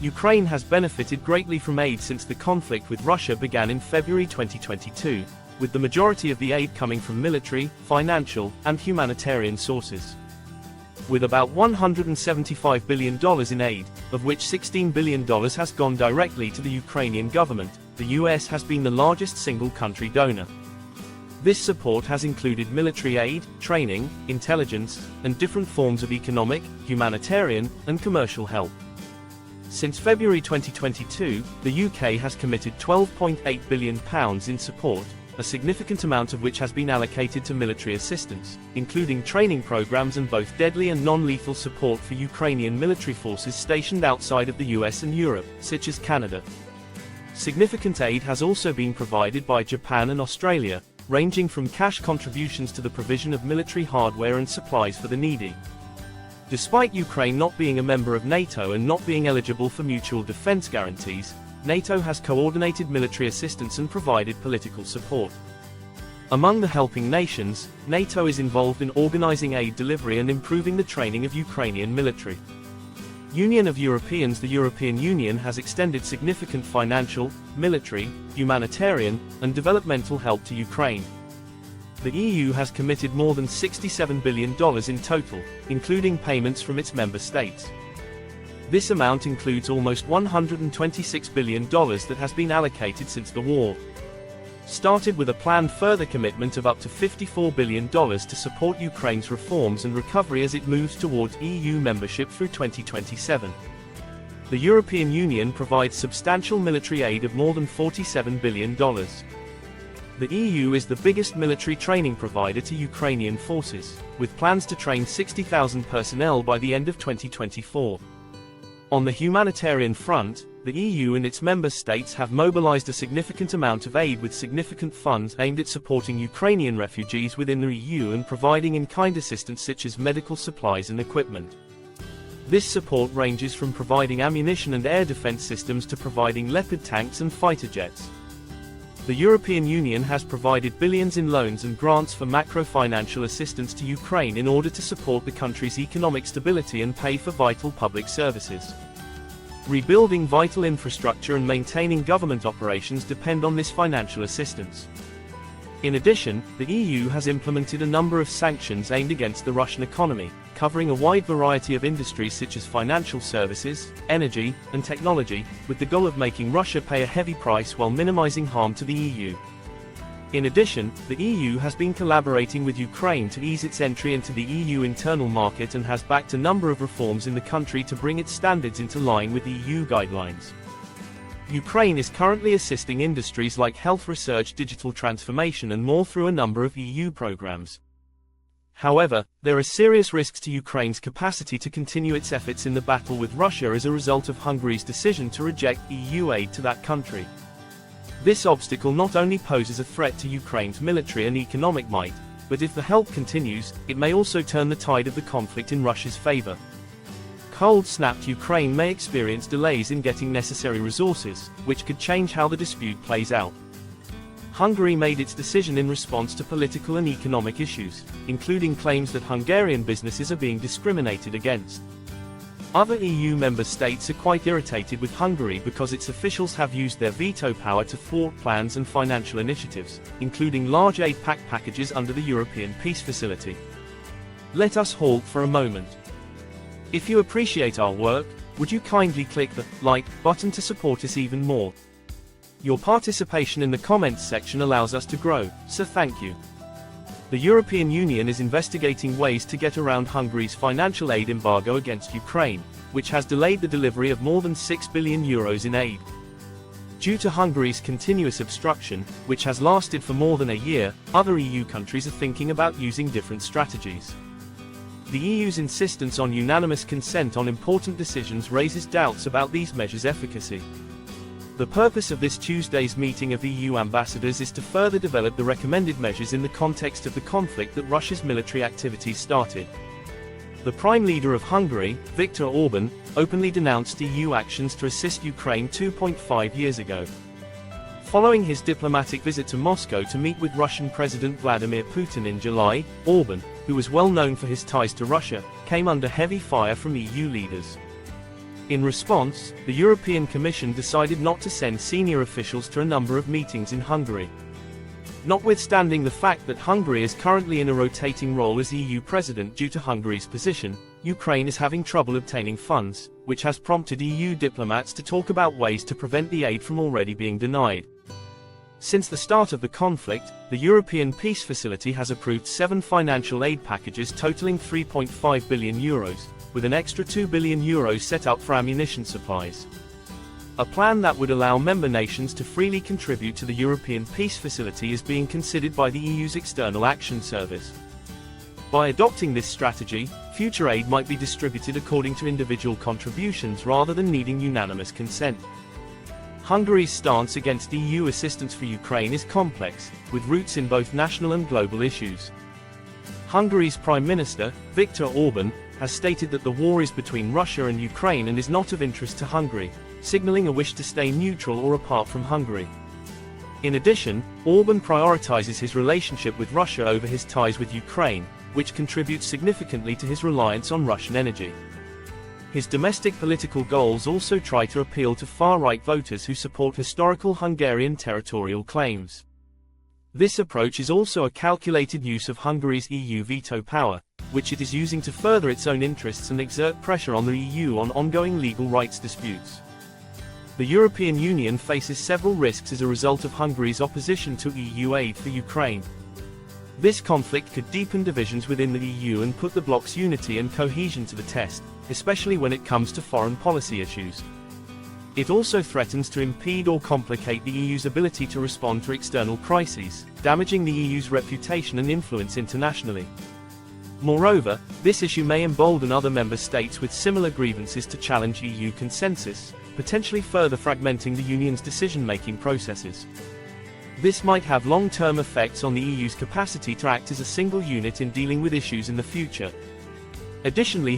Ukraine has benefited greatly from aid since the conflict with Russia began in February 2022, with the majority of the aid coming from military, financial, and humanitarian sources. With about $175 billion in aid, of which $16 billion has gone directly to the Ukrainian government, the US has been the largest single country donor. This support has included military aid, training, intelligence, and different forms of economic, humanitarian, and commercial help. Since February 2022, the UK has committed £12.8 billion in support, a significant amount of which has been allocated to military assistance, including training programs and both deadly and non-lethal support for Ukrainian military forces stationed outside of the US and Europe, such as Canada. Significant aid has also been provided by Japan and Australia, ranging from cash contributions to the provision of military hardware and supplies for the needy. Despite Ukraine not being a member of NATO and not being eligible for mutual defense guarantees, NATO has coordinated military assistance and provided political support. Among the helping nations, NATO is involved in organizing aid delivery and improving the training of Ukrainian military. Union of Europeans. The European Union has extended significant financial, military, humanitarian, and developmental help to Ukraine. The EU has committed more than $67 billion in total, including payments from its member states. This amount includes almost $126 billion that has been allocated since the war started, with a planned further commitment of up to $54 billion to support Ukraine's reforms and recovery as it moves towards EU membership through 2027. The European Union provides substantial military aid of more than $47 billion. The EU is the biggest military training provider to Ukrainian forces, with plans to train 60,000 personnel by the end of 2024. On the humanitarian front, the EU and its member states have mobilized a significant amount of aid, with significant funds aimed at supporting Ukrainian refugees within the EU and providing in-kind assistance such as medical supplies and equipment. This support ranges from providing ammunition and air defense systems to providing Leopard tanks and fighter jets. The European Union has provided billions in loans and grants for macro-financial assistance to Ukraine in order to support the country's economic stability and pay for vital public services. Rebuilding vital infrastructure and maintaining government operations depend on this financial assistance. In addition, the EU has implemented a number of sanctions aimed against the Russian economy, covering a wide variety of industries such as financial services, energy, and technology, with the goal of making Russia pay a heavy price while minimizing harm to the EU. In addition, the EU has been collaborating with Ukraine to ease its entry into the EU internal market and has backed a number of reforms in the country to bring its standards into line with EU guidelines. Ukraine is currently assisting industries like health research, digital transformation, and more through a number of EU programs. However, there are serious risks to Ukraine's capacity to continue its efforts in the battle with Russia as a result of Hungary's decision to reject EU aid to that country. This obstacle not only poses a threat to Ukraine's military and economic might, but if the help continues, it may also turn the tide of the conflict in Russia's favor. Cold-snapped Ukraine may experience delays in getting necessary resources, which could change how the dispute plays out. Hungary made its decision in response to political and economic issues, including claims that Hungarian businesses are being discriminated against. Other EU member states are quite irritated with Hungary because its officials have used their veto power to thwart plans and financial initiatives, including large aid packages under the European Peace Facility. Let us halt for a moment. If you appreciate our work, would you kindly click the like button to support us even more? Your participation in the comments section allows us to grow, so thank you. The European Union is investigating ways to get around Hungary's financial aid embargo against Ukraine, which has delayed the delivery of more than €6 billion in aid. Due to Hungary's continuous obstruction, which has lasted for more than a year, other EU countries are thinking about using different strategies. The EU's insistence on unanimous consent on important decisions raises doubts about these measures' efficacy. The purpose of this Tuesday's meeting of EU ambassadors is to further develop the recommended measures in the context of the conflict that Russia's military activities started. The Prime Leader of Hungary, Viktor Orbán, openly denounced EU actions to assist Ukraine 2.5 years ago. Following his diplomatic visit to Moscow to meet with Russian President Vladimir Putin in July, Orbán, who was well known for his ties to Russia, came under heavy fire from EU leaders. In response, the European Commission decided not to send senior officials to a number of meetings in Hungary. Notwithstanding the fact that Hungary is currently in a rotating role as EU president due to Hungary's position, Ukraine is having trouble obtaining funds, which has prompted EU diplomats to talk about ways to prevent the aid from already being denied. Since the start of the conflict, the European Peace Facility has approved 7 financial aid packages totaling €3.5 billion, with an extra €2 billion set up for ammunition supplies. A plan that would allow member nations to freely contribute to the European Peace Facility is being considered by the EU's External Action Service. By adopting this strategy, future aid might be distributed according to individual contributions rather than needing unanimous consent. Hungary's stance against EU assistance for Ukraine is complex, with roots in both national and global issues. Hungary's Prime Minister, Viktor Orbán, has stated that the war is between Russia and Ukraine and is not of interest to Hungary, signaling a wish to stay neutral or apart from Hungary. In addition, Orbán prioritizes his relationship with Russia over his ties with Ukraine, which contributes significantly to his reliance on Russian energy. His domestic political goals also try to appeal to far-right voters who support historical Hungarian territorial claims. This approach is also a calculated use of Hungary's EU veto power, which it is using to further its own interests and exert pressure on the EU on ongoing legal rights disputes. The European Union faces several risks as a result of Hungary's opposition to EU aid for Ukraine. This conflict could deepen divisions within the EU and put the bloc's unity and cohesion to the test, especially when it comes to foreign policy issues. It also threatens to impede or complicate the EU's ability to respond to external crises, damaging the EU's reputation and influence internationally. Moreover, this issue may embolden other member states with similar grievances to challenge EU consensus, potentially further fragmenting the Union's decision-making processes. This might have long-term effects on the EU's capacity to act as a single unit in dealing with issues in the future. Additionally,